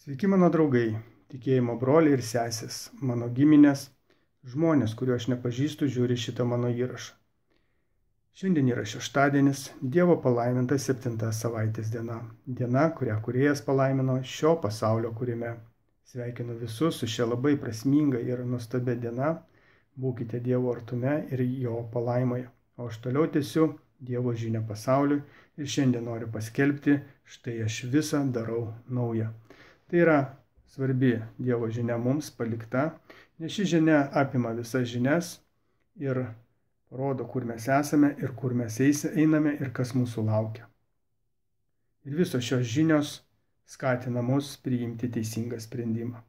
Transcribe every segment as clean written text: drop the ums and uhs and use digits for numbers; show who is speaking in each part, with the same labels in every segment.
Speaker 1: Sveiki mano draugai, tikėjimo broliai ir sesės, mano giminės, žmonės, kuriuo aš nepažįstu, žiūri šitą mano įrašą. Šiandien yra šeštadienis, Dievo palaiminta 7 savaitės diena. Diena, kurią Kūrėjas palaimino šio pasaulio kūrime. Sveikinu visus su šia labai prasminga ir nuostabia diena. Būkite Dievo artume ir jo palaimoje. O aš toliau tęsiu Dievo žinią pasauliui ir šiandien noriu paskelbti, štai aš visą darau naują. Tai yra svarbi Dievo žinia mums palikta, nes ši žinia apima visas žinias ir parodo, kur mes esame ir kur mes einame ir kas mūsų laukia. Ir visos šios žinios skatina mus priimti teisingą sprendimą.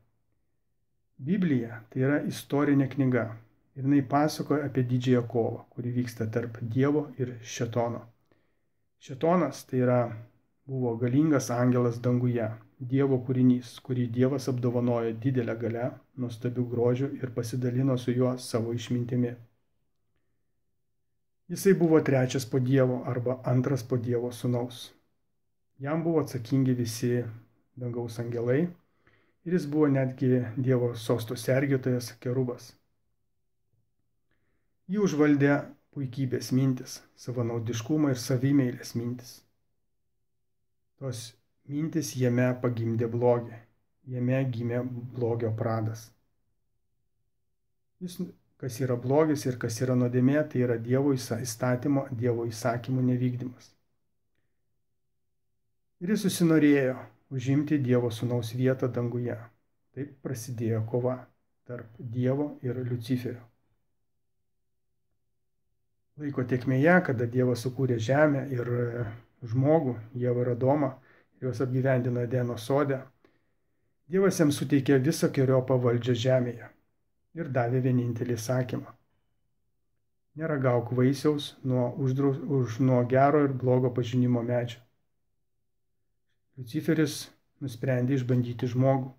Speaker 1: Biblija tai yra istorinė knyga ir jinai pasakoja apie didžiąją kovą, kuri vyksta tarp Dievo ir Šėtono. Šėtonas tai buvo galingas angelas danguje, Dievo kūrinys, kurį Dievas apdovanojo didelę galią, nuostabių grožių ir pasidalino su juo savo išmintimi. Jisai buvo trečias po Dievo arba antras po Dievo sūnaus. Jam buvo atsakingi visi dangaus angelai ir jis buvo netgi Dievo sosto sergėtojas kerubas. Jį užvaldė puikybės mintis, savanaudiškumo ir savimeilės mintis. Tos mintis jame pagimdė blogį, jame gimė blogio pradas. Kas yra blogis ir kas yra nuodėmė, tai yra Dievo įstatymo, Dievo įsakymų nevykdymas. Ir jis užsinorėjo užimti Dievo sūnaus vietą danguje. Taip prasidėjo kova tarp Dievo ir Liuciferio. Laiko tėkmėje, kada Dievas sukūrė žemę ir žmogų, Ievą ir Adomą, ir juos apgyvendino Edeno sode, Dievas jam suteikė visokeriopą valdžią žemėje ir davė vienintelį įsakymą. Neragauk vaisiaus nuo gero ir blogo pažinimo medžio. Liuciferis nusprendė išbandyti žmogų.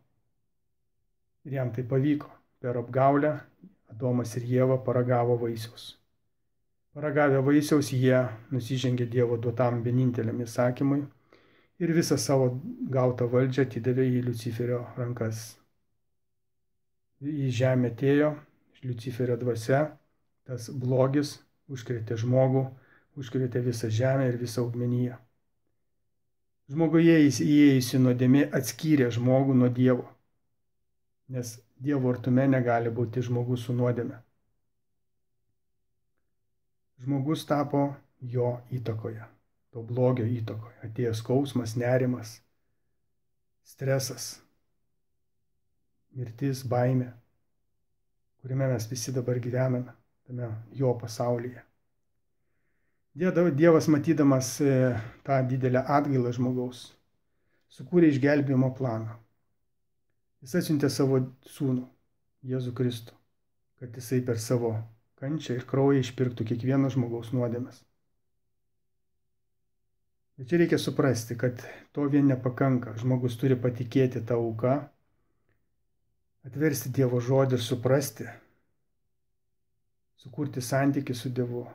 Speaker 1: Ir jam tai pavyko. Per apgaulę Adomas ir Ieva paragavo vaisiaus. Paragavę vaisiaus jie nusižengė Dievo duotam vieninteliam įsakymui ir visą savo gautą valdžią atidavė į Liuciferio rankas. Į žemę atėjo Liuciferio dvasia, tas blogis užkrėtė žmogų, užkrėtė visą žemę ir visą augmeniją. Žmoguje įėjusi nuodėmė atskyrė žmogų nuo Dievo, nes Dievo artume negali būti žmogus su nuodėme. Žmogus tapo jo įtakoje, to blogio įtakoje. Atėjo skausmas, nerimas, stresas, mirtis, baimė, kuriame mes visi dabar gyvename, tame jo pasaulyje. Dievas, matydamas tą didelę atgailą žmogaus, sukūrė išgelbėjimo planą. Jis atsiuntė savo sūnų, Jėzų Kristų, kad jisai per savo kančią ir kraują išpirktų kiekvieno žmogaus nuodėmes. Bet čia reikia suprasti, kad to vien nepakanka. Žmogus turi patikėti tą auką, atversti Dievo žodį ir suprasti, sukurti santykį su Dievu,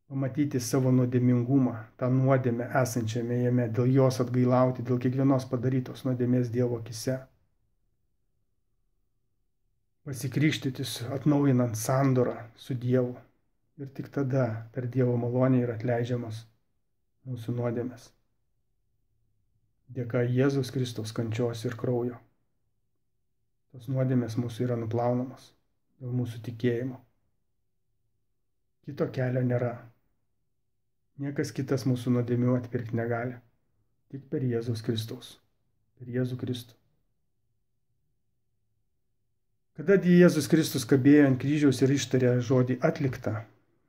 Speaker 1: pamatyti savo nuodėmingumą, tą nuodėmę esančiame jame, dėl jos atgailauti, dėl kiekvienos padarytos nuodėmės Dievo akise. Pasikrikštyti, atnaujinant sandorą su Dievu. Ir tik tada per Dievo malonę yra atleidžiamas mūsų nuodėmės. Dėka Jėzaus Kristaus kančios ir kraujo. Tos nuodėmės mūsų yra nuplaunamos dėl mūsų tikėjimo. Kito kelio nėra. Niekas kitas mūsų nuodėmių atpirkti negali. Tik per Jėzaus Kristaus. Per Jėzų Kristų. Kada Jėzus Kristus kabėjo ant kryžiaus ir ištarė žodį atlikta,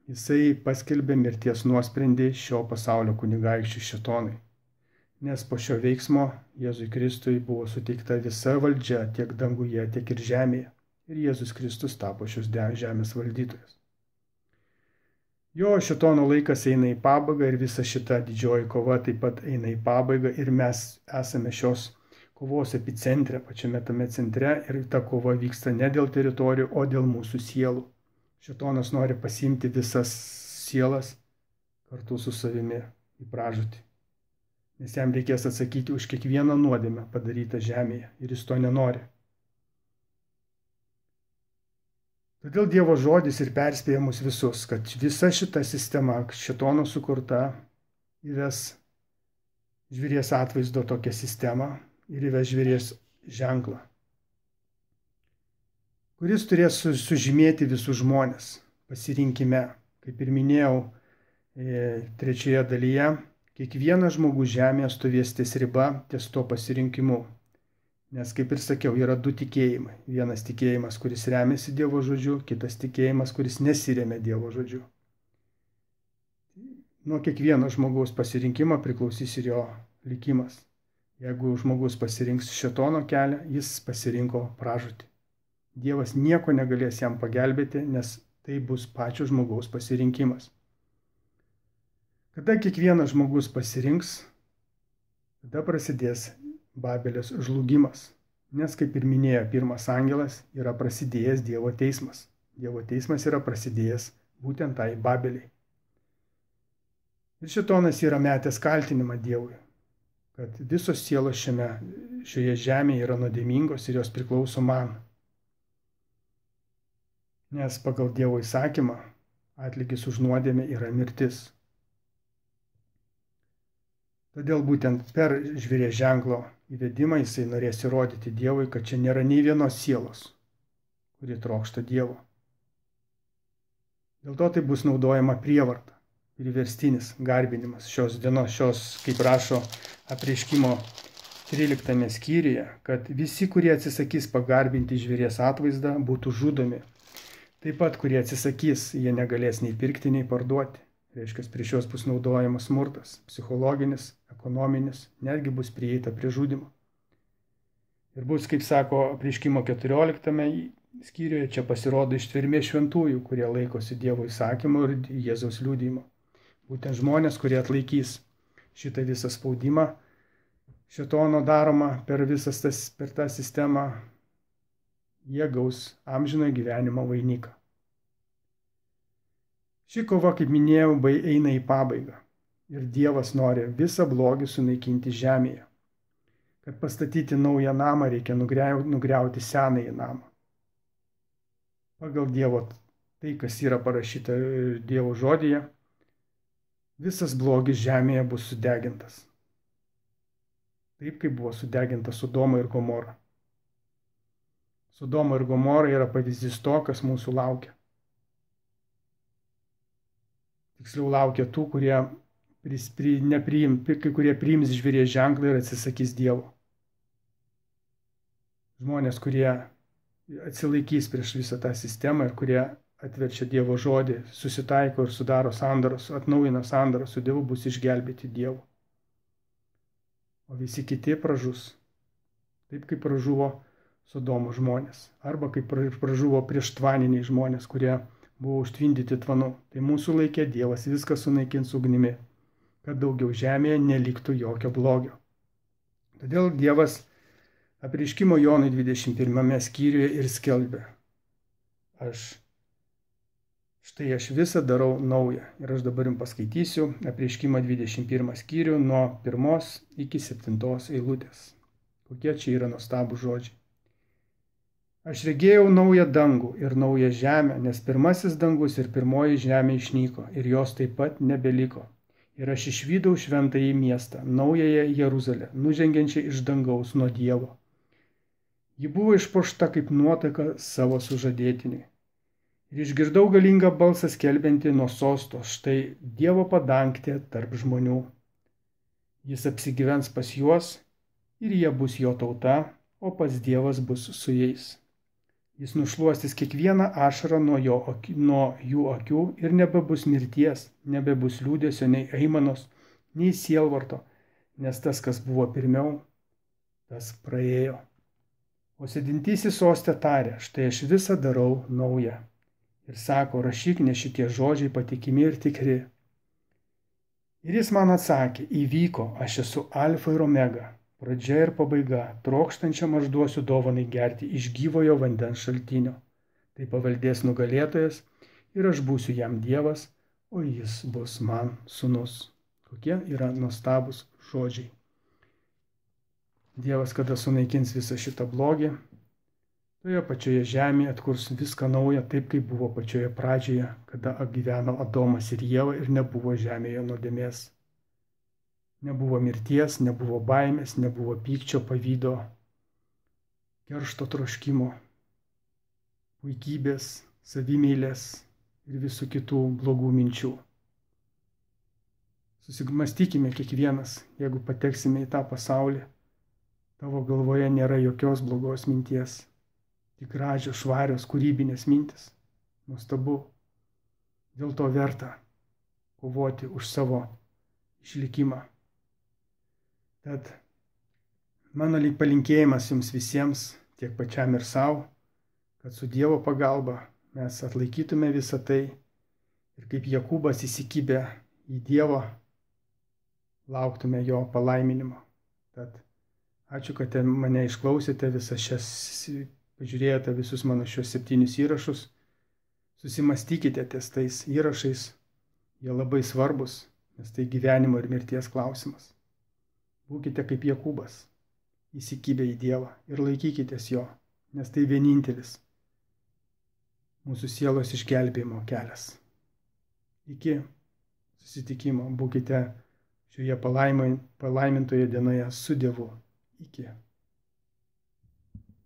Speaker 1: jisai paskelbė mirties nuosprendį šio pasaulio kunigaikščiui Šėtonui. Nes po šio veiksmo Jėzui Kristui buvo suteikta visa valdžia tiek danguje, tiek ir žemėje. Ir Jėzus Kristus tapo šios žemės valdytojas. Jo Šėtono laikas eina į pabaigą ir visa šita didžioji kova taip pat eina į pabaigą ir mes esame šios kovos epicentre, pačiame tame centre ir ta kova vyksta ne dėl teritorijų, o dėl mūsų sielų. Šėtonas nori pasiimti visas sielas kartu su savimi į pražūtį. nes jam reikės atsakyti už kiekvieną nuodėmę padarytą žemėje ir jis to nenori. Todėl Dievo žodis ir perspėja mus visus, kad visa šita sistema, šėtono sukurta, įves žvėries atvaizdo tokią sistemą ir įves žvėries ženklą, kuris turės sužymėti visus žmonės pasirinkime. Kaip ir minėjau, 3 dalyje, kiekvienas žmogus žemėje stovės ties riba, ties to pasirinkimu. Nes, kaip ir sakiau, yra 2 tikėjimai. Vienas tikėjimas, kuris remiasi Dievo žodžiu, kitas tikėjimas, kuris nesiremia Dievo žodžiu. Nuo kiekvieno žmogaus pasirinkimo priklausys ir jo likimas. Jeigu žmogus pasirinks šėtono kelią, jis pasirinko pražūtį. Dievas nieko negalės jam pagelbėti, nes tai bus pačio žmogaus pasirinkimas. Kada kiekvienas žmogus pasirinks, tada prasidės Babelės žlugimas. Nes, kaip ir minėjo pirmas angelas, yra prasidėjęs Dievo teismas. Dievo teismas yra prasidėjęs būtent tai Babeliai. Ir šėtonas yra metęs kaltinimą Dievui, kad visos sielos šioje žemėje yra nuodėmingos ir jos priklauso man. Nes pagal Dievo įsakymą atlygis už nuodėmę yra mirtis. Todėl būtent per žvėries ženklo įvedimą jisai norės įrodyti Dievui, kad čia nėra nei vienos sielos, kuri trokšta Dievo. Dėl to tai bus naudojama prievarta, priverstinis garbinimas šios dienos, kaip rašo Apreiškimo 13 skyriuje, kad visi, kurie atsisakys pagarbinti žvėries atvaizdą, būtų žudomi. Taip pat, kurie atsisakys, jie negalės nei pirkti, nei parduoti. Reiškia, prieš juos bus naudojamas smurtas, psichologinis, ekonominis, netgi bus prieita prie žudimo. Ir bus, kaip sako Apreiškimo 14 skyriuje, čia pasirodo ištvermė šventųjų, kurie laikosi Dievo įsakymų ir Jėzaus liudijimo. Būtent žmonės, kurie atlaikys šitą visą spaudimą, šėtono daromą per tą sistemą, jie gaus amžino gyvenimo vainiką. Ši kova, kaip minėjau, eina į pabaigą ir Dievas nori visą blogį sunaikinti žemėje. Kad pastatyti naują namą, reikia nugriauti senąjį namą. Pagal Dievo tai, kas yra parašyta Dievo žodyje, visas blogis žemėje bus sudegintas. Taip, kaip buvo sudeginta Sodoma ir Gomora. Sodoma ir Gomora yra pavyzdys to, kas mūsų laukia. Tiksliau laukia tų, kurie priims žvėries ženklą ir atsisakys Dievo. Žmonės, kurie atsilaikys prieš visą tą sistemą ir kurie atverčia Dievo žodį, susitaiko ir sudaro sandoros, atnaujina sandorą su Dievu, bus išgelbėti Dievu. O visi kiti pražus, taip kaip pražuvo Sodomo žmonės, arba kaip pražuvo prieštvaniniai žmonės, kurie buvo užtvindyti tvanu. Tai mūsų laikė Dievas viską sunaikins ugnimi, kad daugiau žemėje neliktų jokio blogio. Todėl Dievas Apreiškimo Jonui 21 skyriuje ir skelbia: štai aš visą darau naują. Ir aš dabar jums paskaitysiu Apreiškimo 21 skyrių nuo 1 iki 7 eilutės. Kokie čia yra nuostabūs žodžiai. Aš regėjau naują dangų ir naują žemę, nes pirmasis dangus ir pirmoji žemė išnyko ir jos taip pat nebeliko. Ir aš išvydau šventąjį miestą, naująją Jeruzalę, nužengiančią iš dangaus nuo Dievo. Ji buvo išpuošta kaip nuotaka savo sužadėtiniui. Ir išgirdau galingą balsą skelbiantį nuo sosto: štai Dievo padangtė tarp žmonių. Jis apsigyvens pas juos ir jie bus jo tauta, o pats Dievas bus su jais. Jis nušluostys kiekvieną ašarą nuo jų akių ir nebebus mirties, nebebus liūdesio, nei aimanos, nei sielvarto, nes tas, kas buvo pirmiau, tas praėjo. O sėdintysis soste tarė: štai aš visą darau naują. Ir sako: rašyk, nes šitie žodžiai patikimi ir tikri. Ir jis man atsakė: įvyko, aš esu alfa ir omega, pradžia ir pabaiga, trokštančiam aš duosiu dovanai gerti iš gyvojo vandens šaltinio. Tai paveldės nugalėtojas ir aš būsiu jam Dievas, o jis bus man sūnus. Kokie yra nuostabūs žodžiai. Dievas, kada sunaikins visą šitą blogį, toje pačioje žemėje atkurs viską naują, taip kaip buvo pačioje pradžioje, kada gyveno Adomas ir Ieva ir nebuvo žemėje nuodėmės. Nebuvo mirties, nebuvo baimės, nebuvo pykčio, pavydo, keršto troškimo, puikybės, savimeilės ir visų kitų blogų minčių. Susimastykime kiekvienas, jeigu pateksime į tą pasaulį, tavo galvoje nėra jokios blogos minties, tik gražios, švarios, kūrybinės mintis. Nuostabu. Dėl to verta kovoti už savo išlikimą. Tad mano palinkėjimas jums visiems, tiek pačiam ir savo, kad su Dievo pagalba mes atlaikytume visą tai ir kaip Jokūbas įsikibę į Dievą, lauktume jo palaiminimo. Tad ačiū, kad mane išklausėte, pažiūrėjote visus mano šios 7 įrašus. Susimastykite ties tais įrašais, jie labai svarbus, nes tai gyvenimo ir mirties klausimas. Būkite kaip Jokūbas, įsikibę į Dievą ir laikykitės jo, nes tai vienintelis mūsų sielos išgelbėjimo kelias. Iki susitikimo, būkite šioje palaimintoje dienoje su Dievu. Iki.